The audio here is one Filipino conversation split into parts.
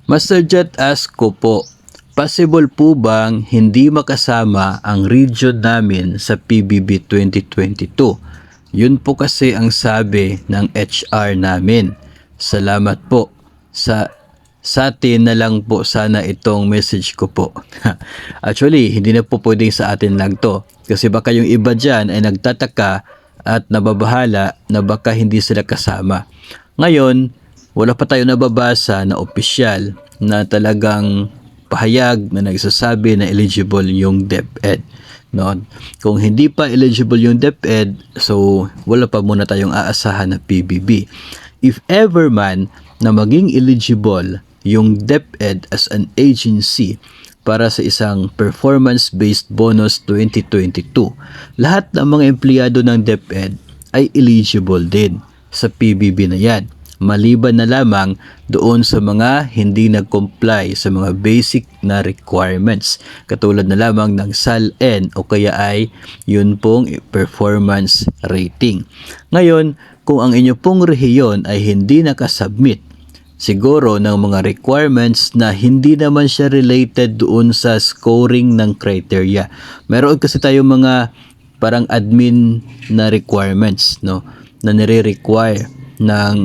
Master Jet ask ko po, possible po bang hindi makasama ang region namin sa PBB 2022? Yun po kasi ang sabi ng HR namin. Salamat po. Sa atin na lang po sana itong message ko po. Actually, hindi na po pwedeng sa atin lang to. Kasi baka yung iba dyan ay nagtataka at nababahala na baka hindi sila kasama. Ngayon, wala pa tayo nababasa na opisyal na talagang pahayag na nagsasabi na eligible yung DepEd. No? Kung hindi pa eligible yung DepEd, so wala pa muna tayong aasahan na PBB. If ever man na maging eligible yung DepEd as an agency para sa isang performance-based bonus 2022, lahat ng mga empleyado ng DepEd ay eligible din sa PBB na yan. Maliban na lamang doon sa mga hindi nag-comply sa mga basic na requirements katulad na lamang ng SALN o kaya ay yun pong performance rating. Ngayon, kung ang inyo pong rehiyon ay hindi nakasubmit siguro ng mga requirements na hindi naman siya related doon sa scoring ng criteria. Meron kasi tayong mga parang admin na requirements, no, na nire-require ng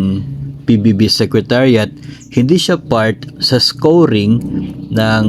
PBB Secretariat, hindi siya part sa scoring ng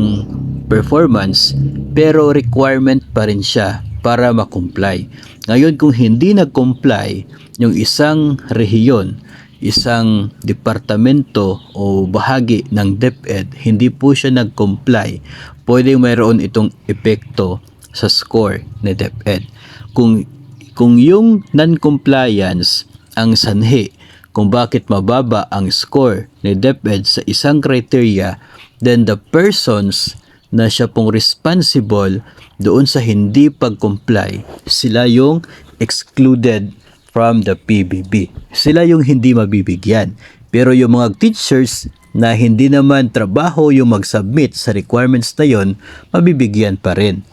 performance pero requirement pa rin siya para ma-comply. Ngayon kung hindi nag-comply yung isang rehiyon, isang departamento o bahagi ng DepEd, hindi po siya nag-comply, pwedeng mayroon itong epekto sa score ni DepEd. Kung yung non-compliance ang sanhi kung bakit mababa ang score ni DepEd sa isang criteria, then the persons na siya pong responsible doon sa hindi pag-comply, sila yung excluded from the PBB. Sila yung hindi mabibigyan. Pero yung mga teachers na hindi naman trabaho yung mag-submit sa requirements na yon, mabibigyan pa rin.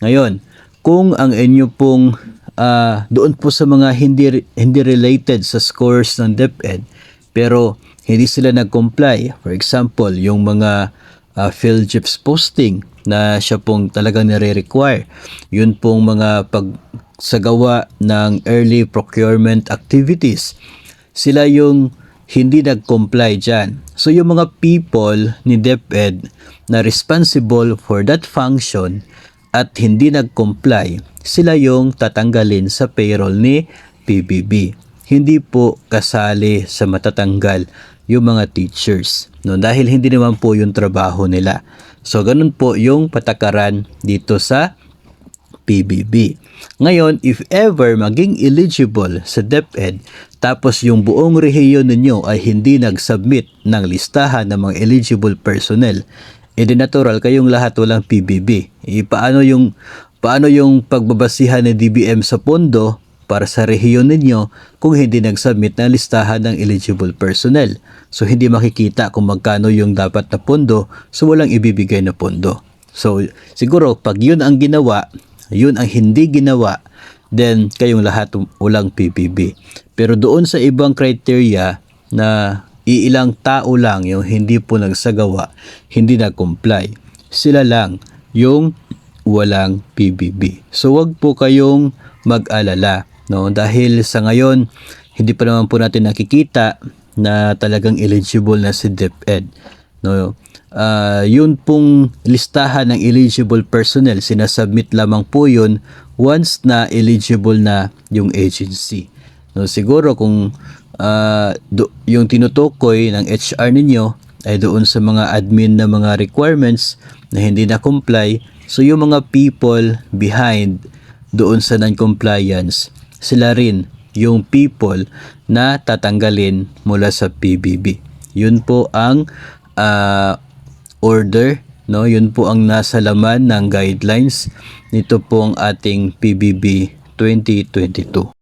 Ngayon, kung ang inyo pong doon po sa mga hindi related sa scores ng DepEd pero hindi sila nag-comply, for example yung mga PhilGIPS posting na siya pong talagang nire-require, yun pong mga pagsagawa ng early procurement activities, sila yung hindi nag-comply dyan. So yung mga people ni DepEd na responsible for that function at hindi nag-comply, sila yung tatanggalin sa payroll ni PBB. Hindi po kasali sa matatanggal yung mga teachers, no? Dahil hindi naman po yung trabaho nila. So ganun po yung patakaran dito sa PBB. Ngayon, if ever maging eligible sa DepEd tapos yung buong rehiyon ninyo ay hindi nag-submit ng listahan ng mga eligible personnel, edi natural kayong lahat walang PBB. Paano yung pagbabasihan ng DBM sa pondo para sa rehiyon ninyo kung hindi nag-submit ng listahan ng eligible personnel? So hindi makikita kung magkano yung dapat na pondo, so walang ibibigay na pondo. So siguro pag yun ang ginawa, yun ang hindi ginawa, then kayong lahat walang PBB. Pero doon sa ibang criteria na iilang tao lang yung hindi po nagsagawa, hindi nag-comply, sila lang yung walang PBB. So wag po kayong mag-alala, no? Dahil sa ngayon hindi pa naman po natin nakikita na talagang eligible na si DepEd, no? Yun pong listahan ng eligible personnel, sinasubmit lamang po yun once na eligible na yung agency, no? Siguro kung yung tinutukoy ng HR ninyo ay doon sa mga admin na mga requirements na hindi na comply, so yung mga people behind doon sa non-compliance, sila rin yung people na tatanggalin mula sa PBB. Yun po ang order, no? Yun po ang nasa laman ng guidelines nito pong ating PBB 2022.